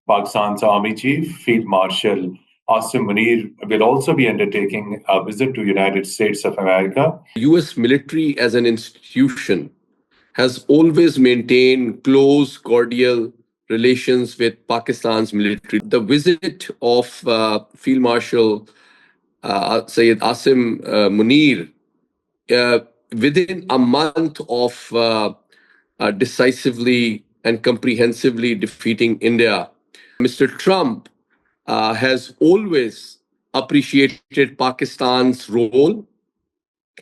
Pakistan's Army Chief, Field Marshal Asim Munir, will also be undertaking a visit to United States of America. U.S. military as an institution has always maintained close, cordial relations with Pakistan's military. The visit of Field Marshal Syed Asim Munir within a month of decisively and comprehensively defeating India, Mr. Trump has always appreciated Pakistan's role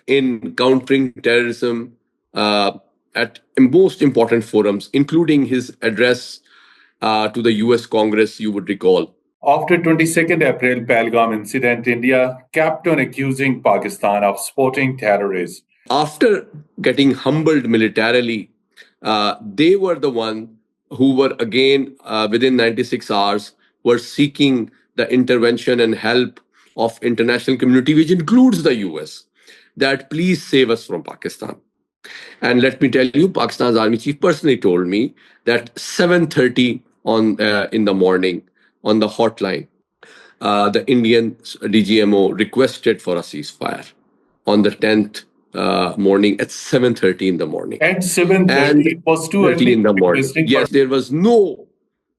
in countering terrorism at most important forums, including his address to the US Congress, you would recall. After 22nd April Pahalgam incident, India kept on accusing Pakistan of supporting terrorists. After getting humbled militarily, they were the one who were again, within 96 hours, were seeking the intervention and help of international community, which includes the US, that please save us from Pakistan. And let me tell you, Pakistan's Army Chief personally told me that 7:30 in the morning on the hotline, the Indian DGMO requested for a ceasefire on the 10th morning at 7:30 in the morning. At 7:30, it was too early in the morning. Yes, there was no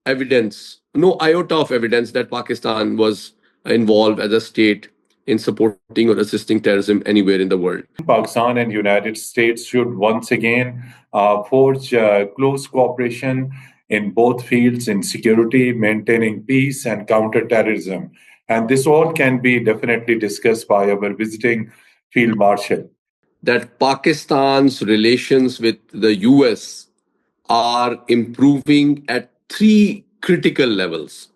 evidence, no iota of evidence that Pakistan was involved as a state in supporting or assisting terrorism anywhere in the world. Pakistan and United States should once again forge close cooperation in both fields, in security, maintaining peace, and counterterrorism. And this all can be definitely discussed by our visiting Field Marshal. That Pakistan's relations with the US are improving at three critical levels: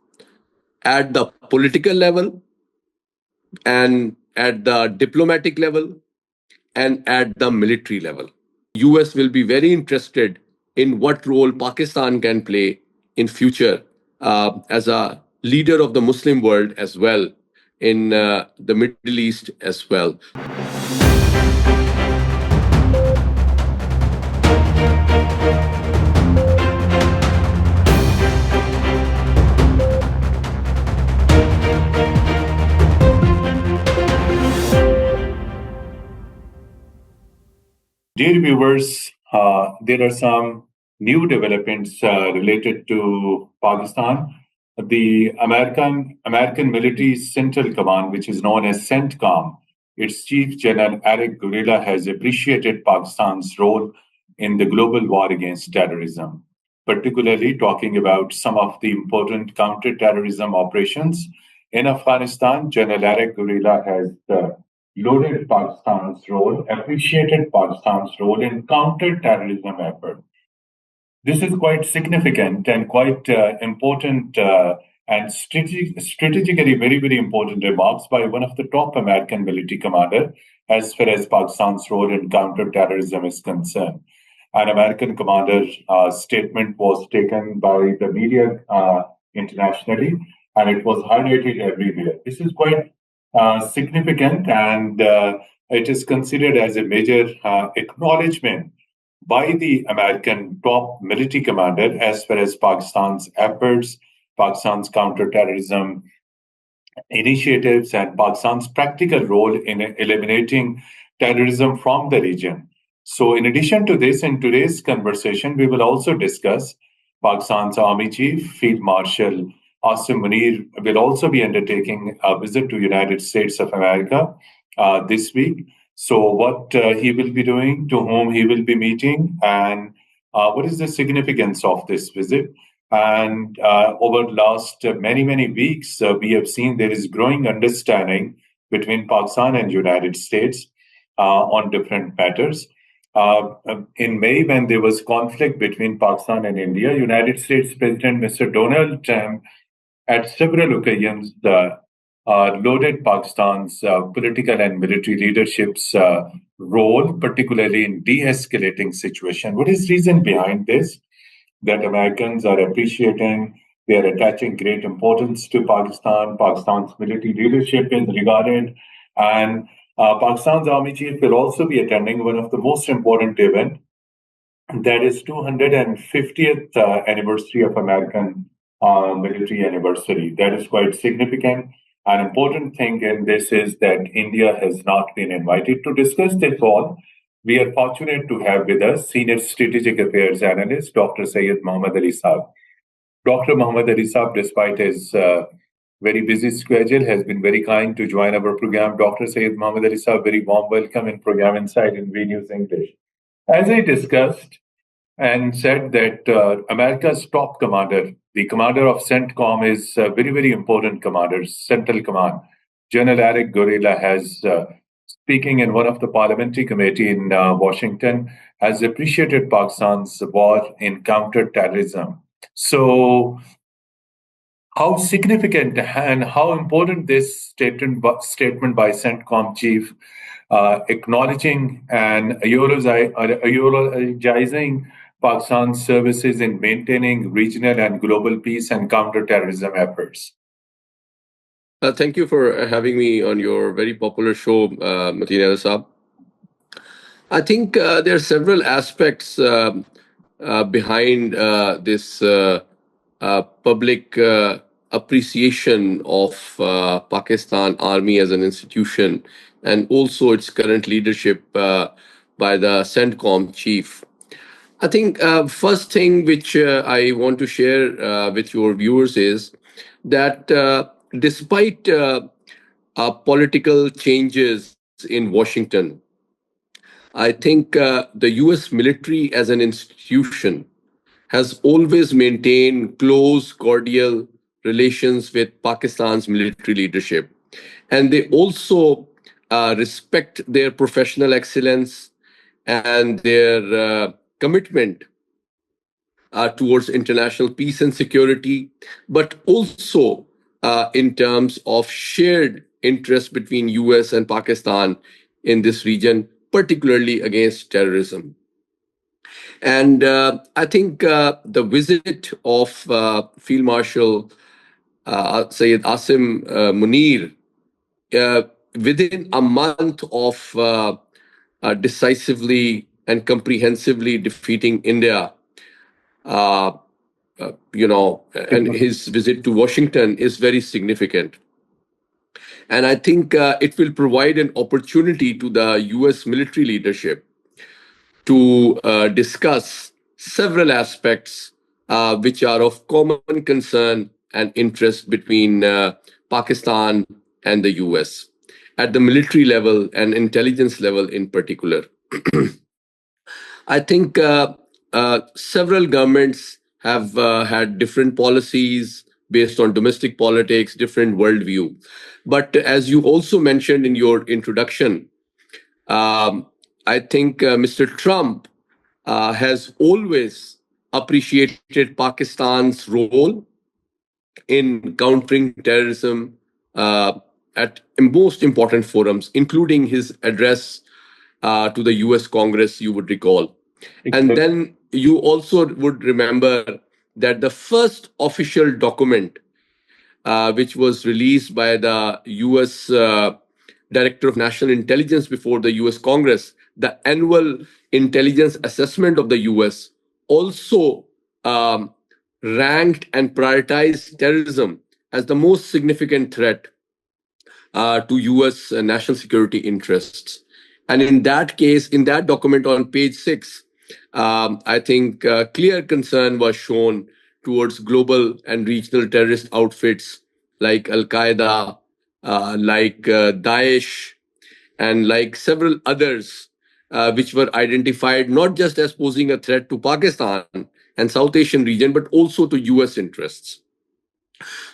at the political level, and at the diplomatic level, and at the military level. US will be very interested in what role Pakistan can play in future as a leader of the Muslim world as well, in the Middle East as well. Dear viewers, there are some new developments related to Pakistan. The American military Central Command, which is known as CENTCOM, its Chief General Eric Gurila has appreciated Pakistan's role in the global war against terrorism, particularly talking about some of the important counter-terrorism operations in Afghanistan. General Eric Gurila has lauded Pakistan's role, appreciated Pakistan's role in counter-terrorism effort. This is quite significant and quite important and strategically very, very important remarks by one of the top American military commander as far as Pakistan's role in counter-terrorism is concerned. An American commander's statement was taken by the media internationally, and it was highlighted everywhere. This is quite significant, and it is considered as a major acknowledgement by the American top military commander as far as Pakistan's efforts, Pakistan's counterterrorism initiatives, and Pakistan's practical role in eliminating terrorism from the region. So in addition to this, in today's conversation, we will also discuss Pakistan's Army Chief, Field Marshal Asim Munir, will also be undertaking a visit to United States of America this week. So what he will be doing, to whom he will be meeting, and what is the significance of this visit. And over the last many, many weeks, we have seen there is growing understanding between Pakistan and United States on different matters. In May, when there was conflict between Pakistan and India, United States President Mr. Donald Trump at several occasions lauded Pakistan's political and military leadership's role, particularly in de-escalating situation. What is the reason behind this? That Americans are appreciating, they are attaching great importance to Pakistan. Pakistan's military leadership is regarded, and Pakistan's Army Chief will also be attending one of the most important events, that is 250th anniversary of American military anniversary. That is quite significant. An important thing in this is that India has not been invited to discuss this all. We are fortunate to have with us Senior Strategic Affairs Analyst, Dr. Syed Mohammad Ali Saab. Dr. Mohammad Ali Saab, despite his very busy schedule, has been very kind to join our program. Dr. Syed Mohammad Ali Saab, very warm welcome in program Insight in V News English. As I discussed and said that America's top commander, the commander of CENTCOM, is a very, very important commander, Central Command. General Eric Gorilla has, speaking in one of the parliamentary committee in Washington, has appreciated Pakistan's war in counter-terrorism. So, how significant and how important this statement by CENTCOM chief, acknowledging and eulogizing Pakistan's services in maintaining regional and global peace and counterterrorism efforts. Thank you for having me on your very popular show, Mateen Saab. I think there are several aspects behind this public appreciation of Pakistan Army as an institution, and also its current leadership by the CENTCOM chief. I think first thing which I want to share with your viewers is that despite political changes in Washington, I think the US military as an institution has always maintained close, cordial relations with Pakistan's military leadership. And they also respect their professional excellence and their commitment towards international peace and security, but also in terms of shared interest between US and Pakistan in this region, particularly against terrorism. And I think the visit of Field Marshal Syed Asim Munir within a month of decisively and comprehensively defeating India, and his visit to Washington is very significant. And I think it will provide an opportunity to the US military leadership to discuss several aspects which are of common concern and interest between Pakistan and the US at the military level and intelligence level in particular. I think several governments have had different policies based on domestic politics, different worldview. But as you also mentioned in your introduction, I think Mr. Trump has always appreciated Pakistan's role in countering terrorism at most important forums, including his address to the US Congress, you would recall. And then you also would remember that the first official document which was released by the US Director of National Intelligence before the US Congress, the annual intelligence assessment of the US, also ranked and prioritized terrorism as the most significant threat to US national security interests. And in that case, in that document on page 6, I think clear concern was shown towards global and regional terrorist outfits like Al-Qaeda, like Daesh, and like several others, which were identified not just as posing a threat to Pakistan and South Asian region, but also to US interests.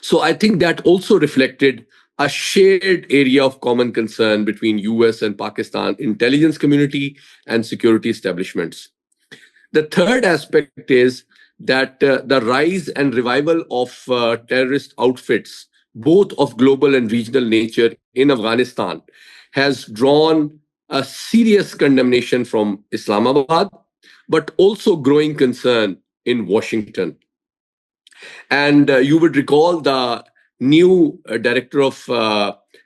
So I think that also reflected a shared area of common concern between US and Pakistan intelligence community and security establishments. The third aspect is that the rise and revival of terrorist outfits, both of global and regional nature in Afghanistan, has drawn a serious condemnation from Islamabad, but also growing concern in Washington. And you would recall the new director of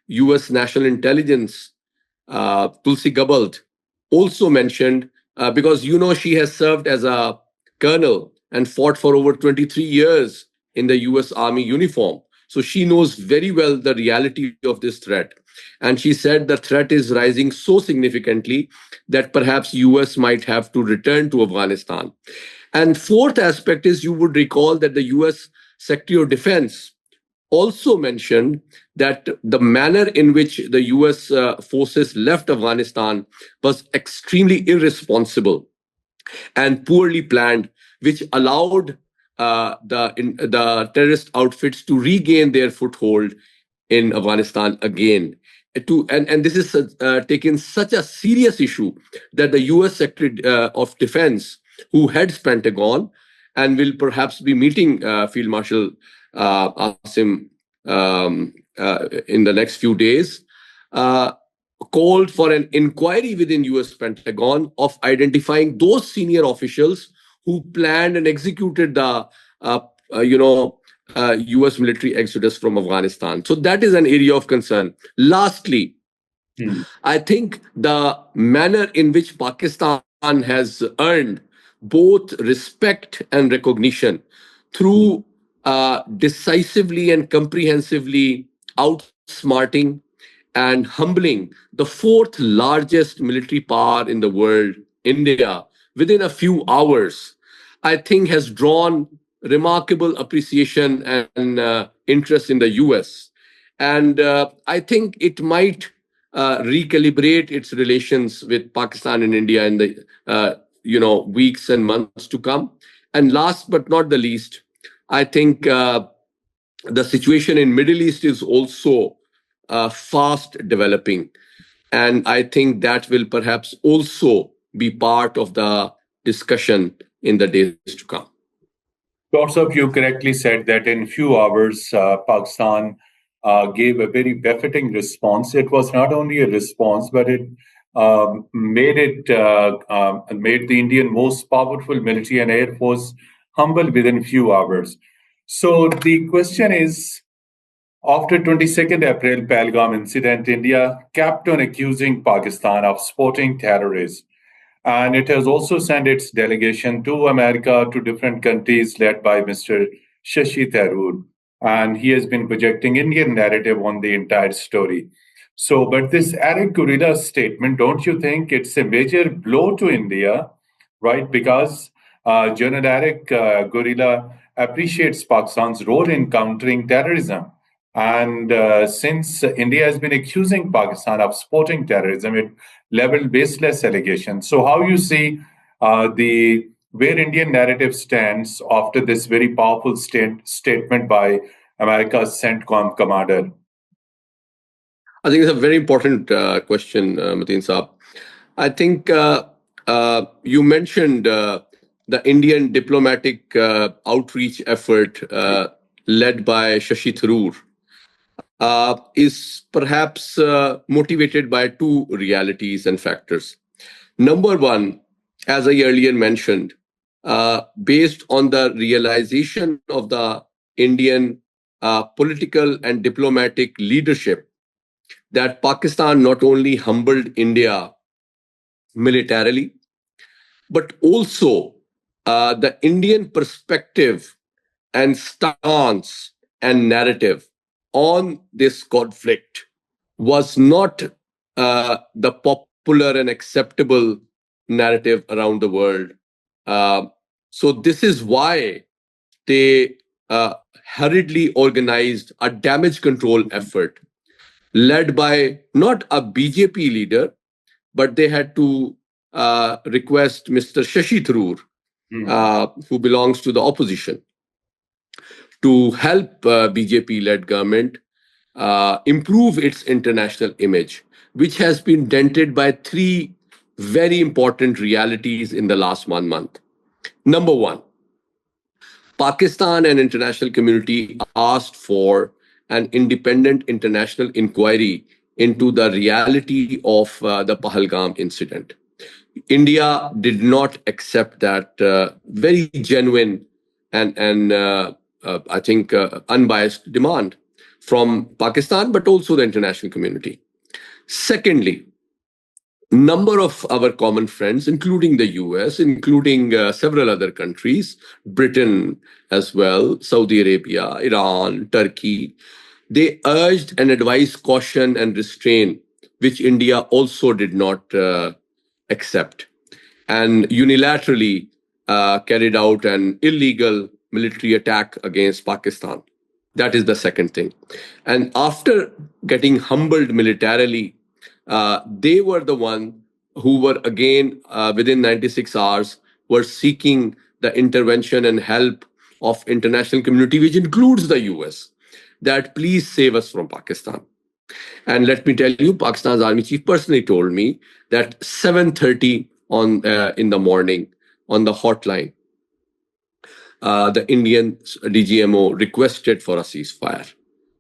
US National Intelligence, Tulsi Gabbard, also mentioned, because she has served as a colonel and fought for over 23 years in the US Army uniform. So she knows very well the reality of this threat. And she said the threat is rising so significantly that perhaps US might have to return to Afghanistan. And fourth aspect is, you would recall that the US Secretary of Defense also mentioned that the manner in which the US forces left Afghanistan was extremely irresponsible and poorly planned, which allowed the terrorist outfits to regain their foothold in Afghanistan again. And this is taken such a serious issue that the US Secretary of Defense, who heads Pentagon and will perhaps be meeting Field Marshal Asim in the next few days, called for an inquiry within US Pentagon of identifying those senior officials who planned and executed the US military exodus from Afghanistan. So that is an area of concern. Lastly, I think the manner in which Pakistan has earned both respect and recognition through decisively and comprehensively outsmarting and humbling the fourth largest military power in the world, India, within a few hours, I think has drawn remarkable appreciation and interest in the US. And I think it might recalibrate its relations with Pakistan and India in the weeks and months to come. And last but not the least, I think the situation in Middle East is also fast developing, and I think that will perhaps also be part of the discussion in the days to come. Joseph, you correctly said that in few hours, Pakistan gave a very befitting response. It was not only a response, but it made the Indian most powerful military and air force humble within few hours. So the question is, after 22nd April Pahalgam incident, India kept on accusing Pakistan of supporting terrorists. And it has also sent its delegation to America, to different countries led by Mr. Shashi Tharoor. And he has been projecting Indian narrative on the entire story. So, but this Eric Guerrilla statement, don't you think it's a major blow to India, right? Because General Eric Guerrilla appreciates Pakistan's role in countering terrorism. And since India has been accusing Pakistan of supporting terrorism, it leveled baseless allegations. So, how you see the where Indian narrative stands after this very powerful statement by America's CENTCOM commander? I think it's a very important question, Mateen Saab. I think you mentioned the Indian diplomatic outreach effort led by Shashi Tharoor. Is perhaps motivated by two realities and factors. Number one, as I earlier mentioned, based on the realization of the Indian political and diplomatic leadership that Pakistan not only humbled India militarily, but also the Indian perspective and stance and narrative on this conflict was not the popular and acceptable narrative around the world. So this is why they hurriedly organized a damage control effort led by not a BJP leader, but they had to request Mr. Shashi Tharoor, who belongs to the opposition, to help BJP-led government improve its international image, which has been dented by three very important realities in the last 1 month. Number one, Pakistan and international community asked for an independent international inquiry into the reality of the Pahalgam incident. India did not accept that very genuine and I think unbiased demand from Pakistan, but also the international community. Secondly, number of our common friends, including the US, including several other countries, Britain as well, Saudi Arabia, Iran, Turkey, they urged and advised caution and restraint, which India also did not accept, and unilaterally carried out an illegal military attack against Pakistan. That is the second thing. And after getting humbled militarily, they were the one who were again within 96 hours were seeking the intervention and help of international community, which includes the US, that please save us from Pakistan. And let me tell you, Pakistan's army chief personally told me that 7:30 on in the morning on the hotline, the Indian DGMO requested for a ceasefire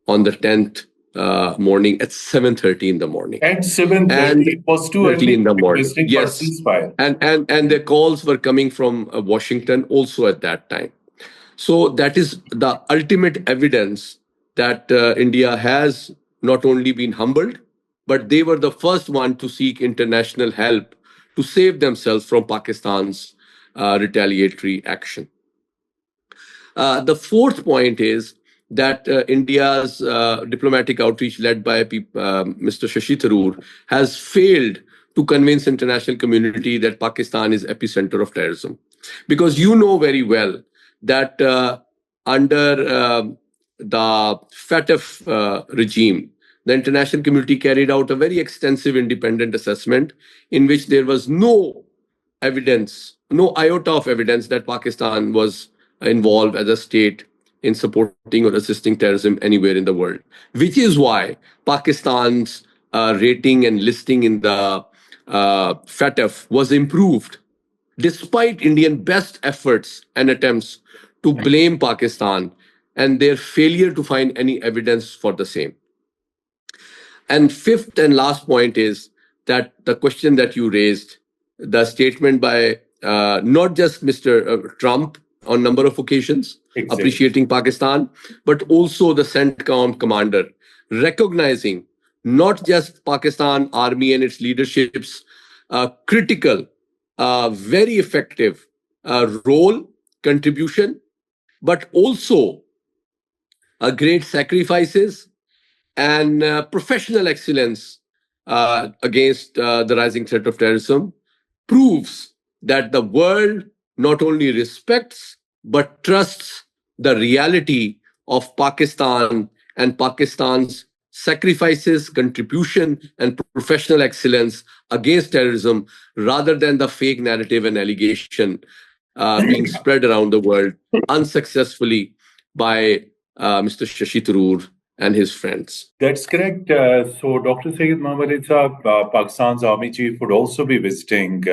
on the 10th morning at 7:30 in the morning. At 7:30, it was too early in the morning. requesting Yes, for ceasefire. And the calls were coming from Washington also at that time. So that is the ultimate evidence that India has not only been humbled, but they were the first one to seek international help to save themselves from Pakistan's retaliatory action. The fourth point is that India's diplomatic outreach led by Mr. Shashi Tharoor has failed to convince international community that Pakistan is epicenter of terrorism. Because you know very well that under the FATF regime, the international community carried out a very extensive independent assessment in which there was no evidence, no iota of evidence that Pakistan was involved as a state in supporting or assisting terrorism anywhere in the world, which is why Pakistan's rating and listing in the FATF was improved, despite Indian best efforts and attempts to blame Pakistan and their failure to find any evidence for the same. And fifth and last point is that the question that you raised, the statement by not just Mr. Trump on number of occasions, appreciating Pakistan, but also the CENTCOM commander, recognizing not just Pakistan army and its leadership's critical, very effective role, contribution, but also great sacrifices and professional excellence against the rising threat of terrorism, proves that the world not only respects but trusts the reality of Pakistan and Pakistan's sacrifices, contribution, and professional excellence against terrorism, rather than the fake narrative and allegation being spread around the world unsuccessfully by Mr. Shashi Tharoor and his friends. That's correct. So Dr. Syed Mohammad Isab, Pakistan's army chief, would also be visiting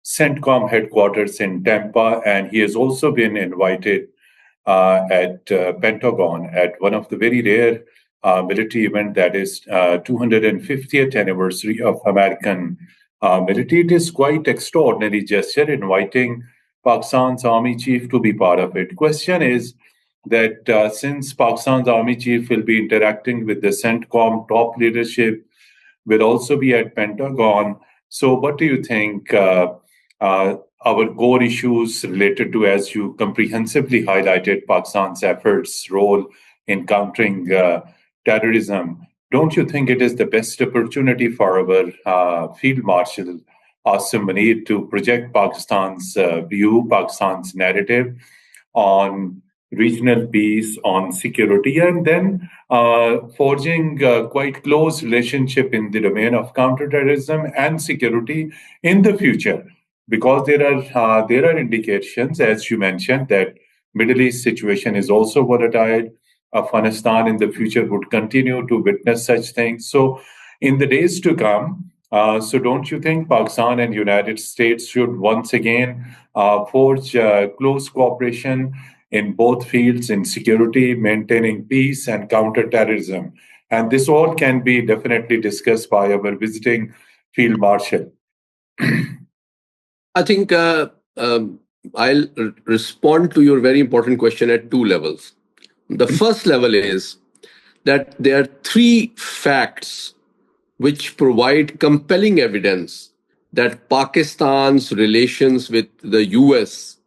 CENTCOM headquarters in Tampa, and he has also been invited at Pentagon at one of the very rare military event, that is 250th anniversary of American military. It is quite extraordinary gesture inviting Pakistan's army chief to be part of it. Question is that since Pakistan's army chief will be interacting with the CENTCOM top leadership, will also be at Pentagon. So what do you think our core issues related to, as you comprehensively highlighted, Pakistan's efforts, role in countering terrorism? Don't you think it is the best opportunity for our Field Marshal Asim Munir to project Pakistan's view, Pakistan's narrative on regional peace, on security, and then forging quite close relationship in the domain of counterterrorism and security in the future? Because there are indications, as you mentioned, that Middle East situation is also volatile. Afghanistan in the future would continue to witness such things. So in the days to come, so don't you think Pakistan and United States should once again forge close cooperation in both fields, in security, maintaining peace, and counterterrorism? And this all can be definitely discussed by our visiting Field Marshal. I think I'll respond to your very important question at two levels. The first level is that there are three facts which provide compelling evidence that Pakistan's relations with the US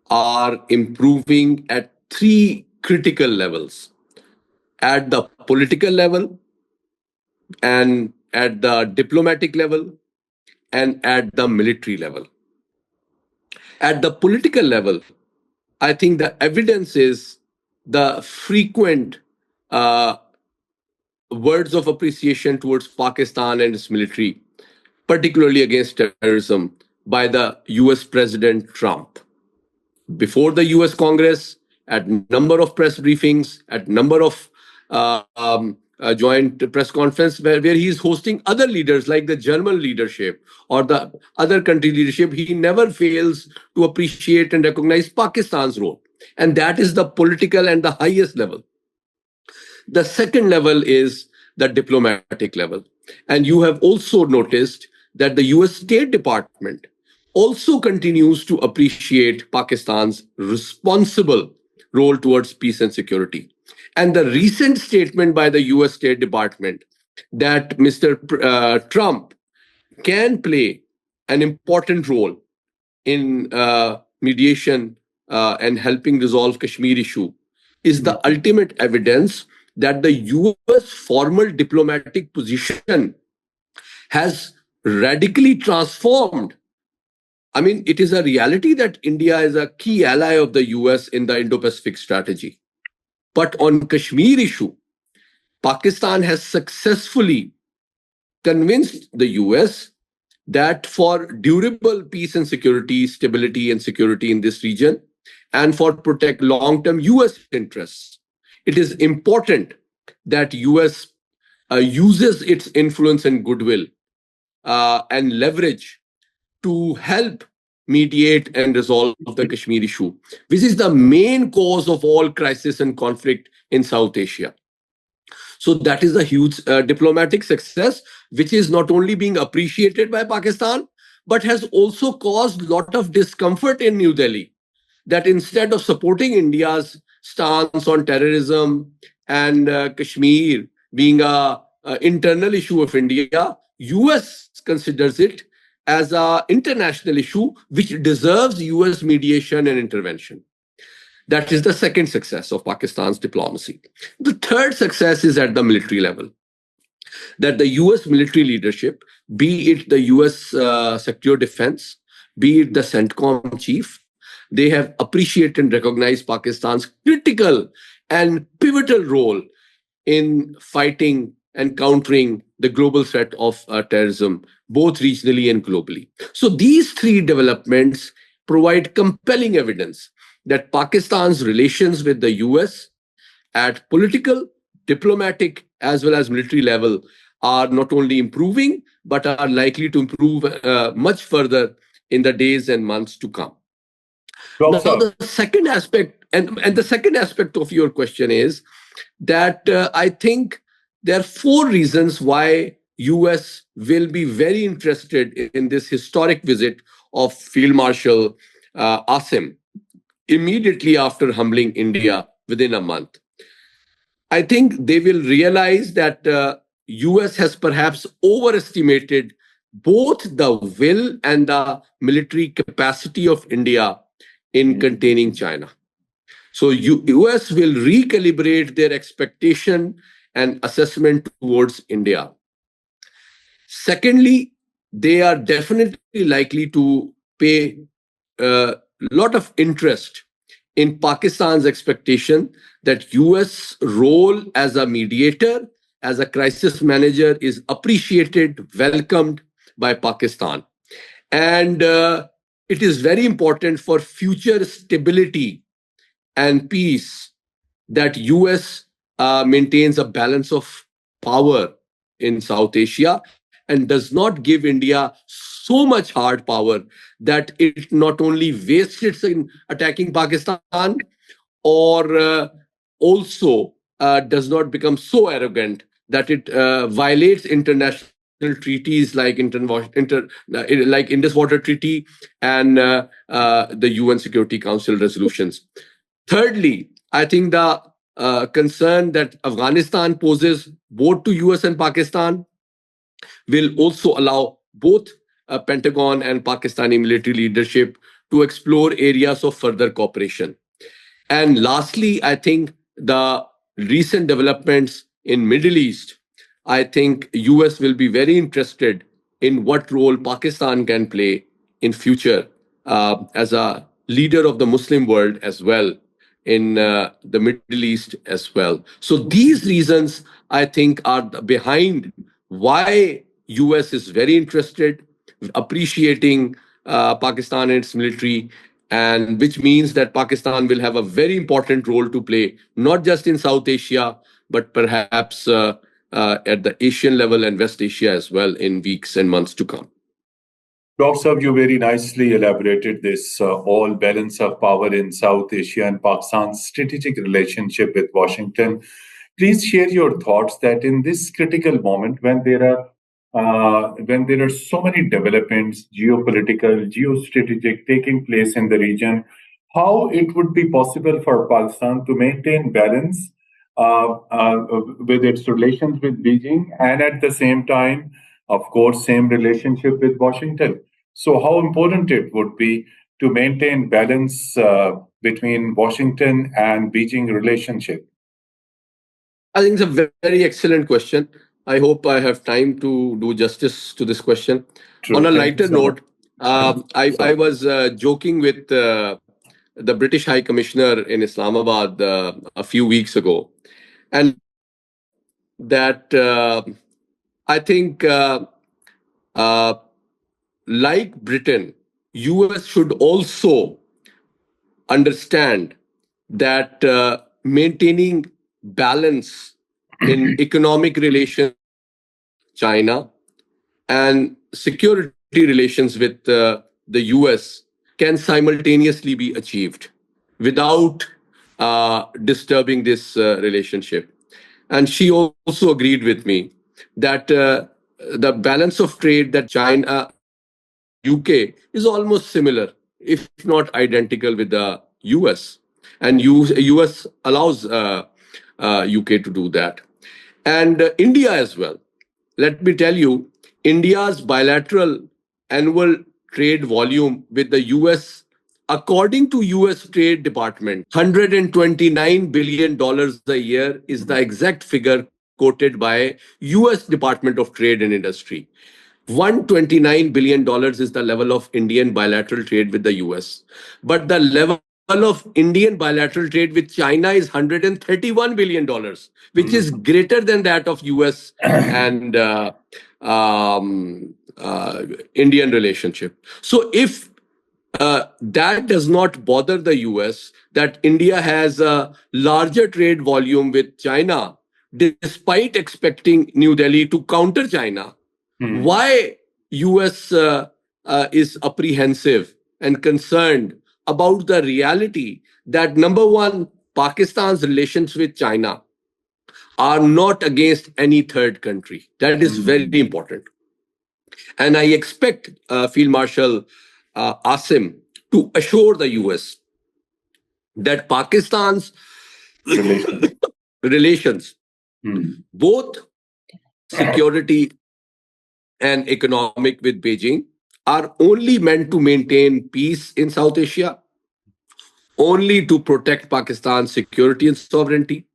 are improving at three critical levels: at the political level, and at the diplomatic level, and at the military level. At the political level, I think the evidence is the frequent uh, words of appreciation towards Pakistan and its military, particularly against terrorism, by the US President Trump. Before the US Congress, at number of press briefings, at number of joint press conference where he is hosting other leaders like the German leadership or the other country leadership, he never fails to appreciate and recognize Pakistan's role. And that is the political and the highest level. The second level is the diplomatic level. And you have also noticed that the US State Department also continues to appreciate Pakistan's responsible role towards peace and security. And the recent statement by the US State Department that Mr. Trump can play an important role in mediation and helping resolve Kashmir issue is the ultimate evidence that the US formal diplomatic position has radically transformed. I mean, it is a reality that India is a key ally of the US in the Indo-Pacific strategy. But on Kashmir issue, Pakistan has successfully convinced the US that for durable peace and security, stability and security in this region, and for protect long-term US interests, it is important that US uses its influence and goodwill and leverage to help mediate and resolve the Kashmir issue, which is the main cause of all crisis and conflict in South Asia. So that is a huge diplomatic success, which is not only being appreciated by Pakistan, but has also caused a lot of discomfort in New Delhi. That instead of supporting India's stance on terrorism and Kashmir being a internal issue of India, US considers it as an international issue which deserves US mediation and intervention. That is the second success of Pakistan's diplomacy. The third success is at the military level. That the US military leadership, be it the US Secretary of Defense, be it the CENTCOM chief, they have appreciated and recognized Pakistan's critical and pivotal role in fighting and countering the global threat of terrorism, both regionally and globally. So these three developments provide compelling evidence that Pakistan's relations with the US at political, diplomatic, as well as military level are not only improving, but are likely to improve much further in the days and months to come. Well, now, the second aspect, and the second aspect of your question is that I think there are four reasons why US will be very interested in this historic visit of Field Marshal Asim immediately after humbling India within a month. I think they will realize that US has perhaps overestimated both the will and the military capacity of India in containing China. So US will recalibrate their expectation and assessment towards India. Secondly, they are definitely likely to pay a lot of interest in Pakistan's expectation that US role as a mediator, as a crisis manager is appreciated, welcomed by Pakistan. And it is very important for future stability and peace that US maintains a balance of power in South Asia and does not give India so much hard power that it not only wastes it in attacking Pakistan or also does not become so arrogant that it violates international treaties like like Indus Water Treaty and the UN Security Council resolutions. Thirdly, I think the concern that Afghanistan poses both to US and Pakistan will also allow both Pentagon and Pakistani military leadership to explore areas of further cooperation. And lastly, I think the recent developments in Middle East, I think US will be very interested in what role Pakistan can play in future as a leader of the Muslim world as well in the Middle East as well. So these reasons I think are behind why US is very interested, appreciating Pakistan and its military, and which means that Pakistan will have a very important role to play, not just in South Asia, but perhaps at the Asian level and West Asia as well in weeks and months to come. Dr. Saab, you very nicely elaborated this all balance of power in South Asia and Pakistan's strategic relationship with Washington. Please share your thoughts that in this critical moment when there are so many developments, geopolitical, geostrategic taking place in the region, how it would be possible for Pakistan to maintain balance with its relations with Beijing and at the same time, of course, same relationship with Washington. So, how important it would be to maintain balance between Washington and Beijing relationship? I think it's a very excellent question. I hope I have time to do justice to this question. On True. a Thank you lighter so much. note, I was joking with the British High Commissioner in Islamabad a few weeks ago, and that I think, uh, like Britain, US should also understand that maintaining balance in economic relations with China and security relations with the US can simultaneously be achieved without disturbing this relationship. And she also agreed with me that the balance of trade that China UK is almost similar, if not identical, with the US. And US allows UK to do that. And India as well. Let me tell you, India's bilateral annual trade volume with the US, according to US Trade Department, $129 billion a year is the exact figure quoted by US Department of Trade and Industry. $129 billion is the level of Indian bilateral trade with the US. But the level of Indian bilateral trade with China is $131 billion, which is greater than that of US and Indian relationship. So if that does not bother the US, that India has a larger trade volume with China, despite expecting New Delhi to counter China, why US is apprehensive and concerned about the reality that, number one, Pakistan's relations with China are not against any third country. That is very important. And I expect Field Marshal Asim to assure the US that Pakistan's relations, both security and economic with Beijing, are only meant to maintain peace in South Asia, only to protect Pakistan's security and sovereignty,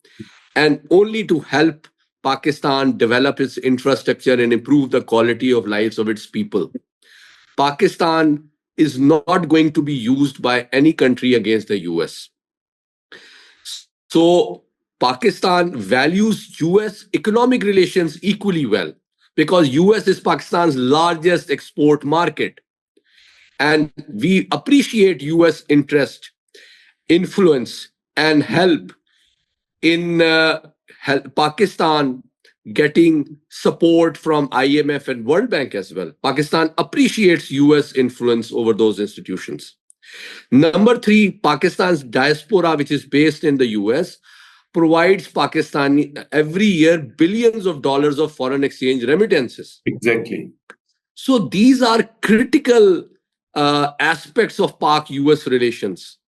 and only to help Pakistan develop its infrastructure and improve the quality of lives of its people. Pakistan is not going to be used by any country against the US. So Pakistan values US economic relations equally well, because US is Pakistan's largest export market. And we appreciate US interest, influence, and help in Pakistan getting support from IMF and World Bank as well. Pakistan appreciates US influence over those institutions. Number three, Pakistan's diaspora, which is based in the US, provides Pakistan every year billions of dollars of foreign exchange remittances. Exactly. So these are critical aspects of Pak-US relations.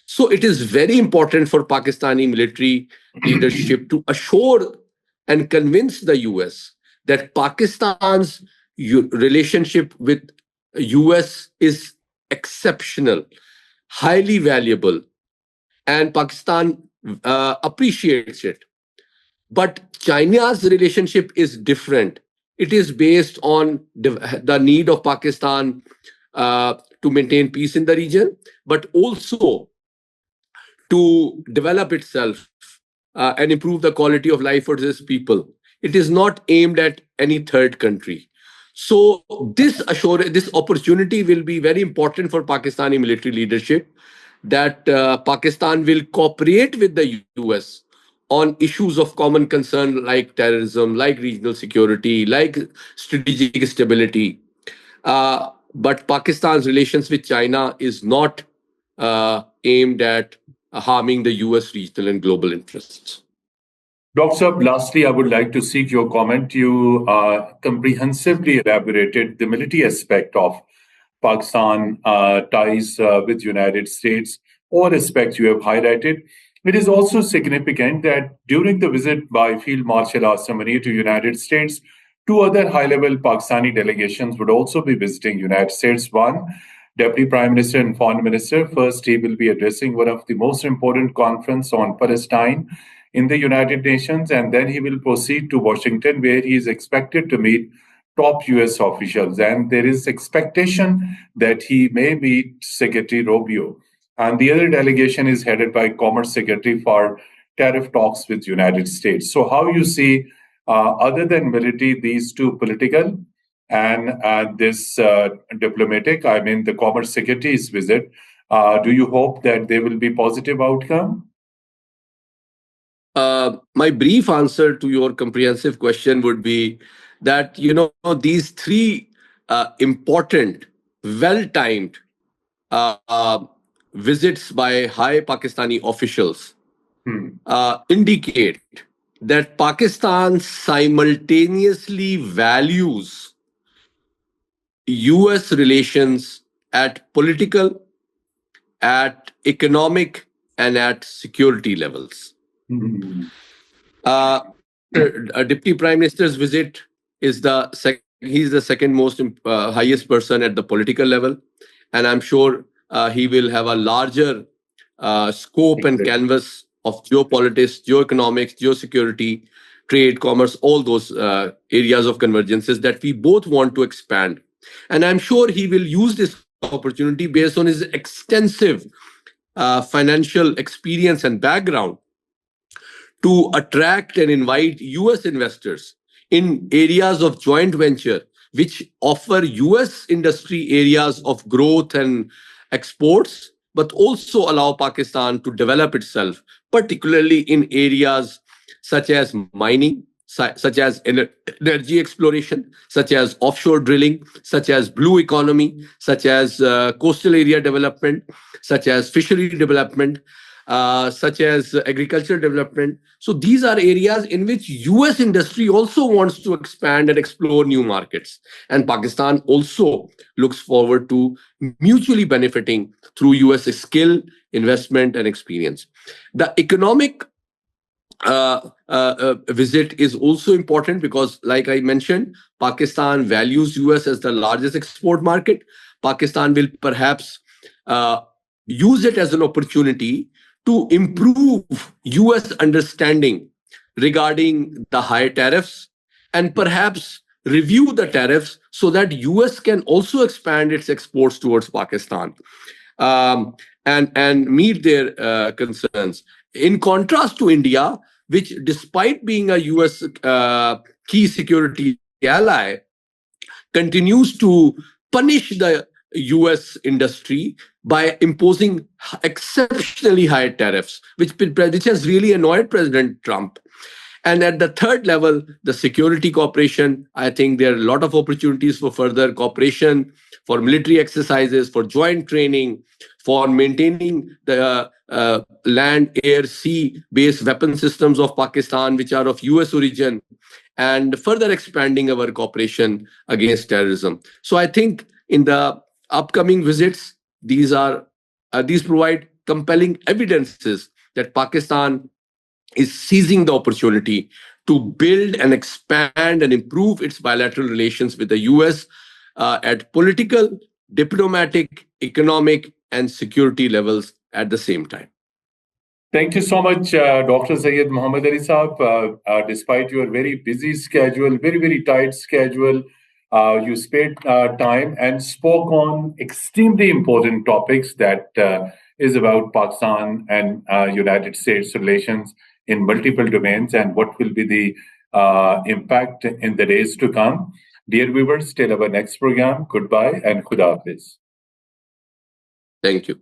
So it is very important for Pakistani military leadership to assure and convince the US that Pakistan's relationship with US is exceptional, highly valuable, and Pakistan appreciates it. But China's relationship is different. It is based on the need of Pakistan to maintain peace in the region, but also to develop itself and improve the quality of life for its people. It is not aimed at any third country. So this opportunity will be very important for Pakistani military leadership, that Pakistan will cooperate with the US on issues of common concern like terrorism, like regional security, like strategic stability. But Pakistan's relations with China is not aimed at harming the US regional and global interests. Dr. Saab, lastly, I would like to seek your comment. You comprehensively elaborated the military aspect of Pakistan ties with United States. All aspects you have highlighted. It is also significant that during the visit by Field Marshal Asim Munir to United States, two other high-level Pakistani delegations would also be visiting United States. One, Deputy Prime Minister and Foreign Minister. First, he will be addressing one of the most important conference on Palestine in the United Nations, and then he will proceed to Washington, where he is expected to meet top US officials. And there is expectation that he may meet Secretary Rubio. And the other delegation is headed by Commerce Secretary for tariff talks with United States. So how you see, other than military, these two political and this diplomatic, I mean the Commerce Secretary's visit, do you hope that there will be positive outcome? My brief answer to your comprehensive question would be that, these three important, well-timed visits by high Pakistani officials indicate that Pakistan simultaneously values US relations at political, at economic, and at security levels. Deputy Prime Minister's visit is he's the second most highest person at the political level, and I'm sure he will have a larger scope and canvas of geopolitics, geoeconomics, geosecurity, trade, commerce, all those areas of convergences that we both want to expand. And I'm sure he will use this opportunity based on his extensive financial experience and background to attract and invite US investors in areas of joint venture, which offer US industry areas of growth and exports, but also allow Pakistan to develop itself, particularly in areas such as mining, such as energy exploration, such as offshore drilling, such as blue economy, such as coastal area development, such as fishery development, such as agricultural development. So these are areas in which US industry also wants to expand and explore new markets. And Pakistan also looks forward to mutually benefiting through US skill, investment, and experience. The economic visit is also important because, like I mentioned, Pakistan values US as the largest export market. Pakistan will perhaps use it as an opportunity to improve US understanding regarding the high tariffs and perhaps review the tariffs so that US can also expand its exports towards Pakistan and meet their concerns. In contrast to India, which despite being a US key security ally, continues to punish the US industry by imposing exceptionally high tariffs, which has really annoyed President Trump. And at the third level, the security cooperation, I think there are a lot of opportunities for further cooperation, for military exercises, for joint training, for maintaining the land, air, sea-based weapon systems of Pakistan, which are of US origin, and further expanding our cooperation against terrorism. So I think in the upcoming visits, these provide compelling evidences that Pakistan is seizing the opportunity to build and expand and improve its bilateral relations with the US at political, diplomatic, economic, and security levels at the same time. Thank you so much, Dr. Syed Muhammad Ali Saab. Despite your very busy schedule, very tight schedule, you spared time and spoke on extremely important topics that is about Pakistan and United States relations in multiple domains and what will be the impact in the days to come. Dear viewers, till our next program, goodbye and Khuda Hafiz. Thank you.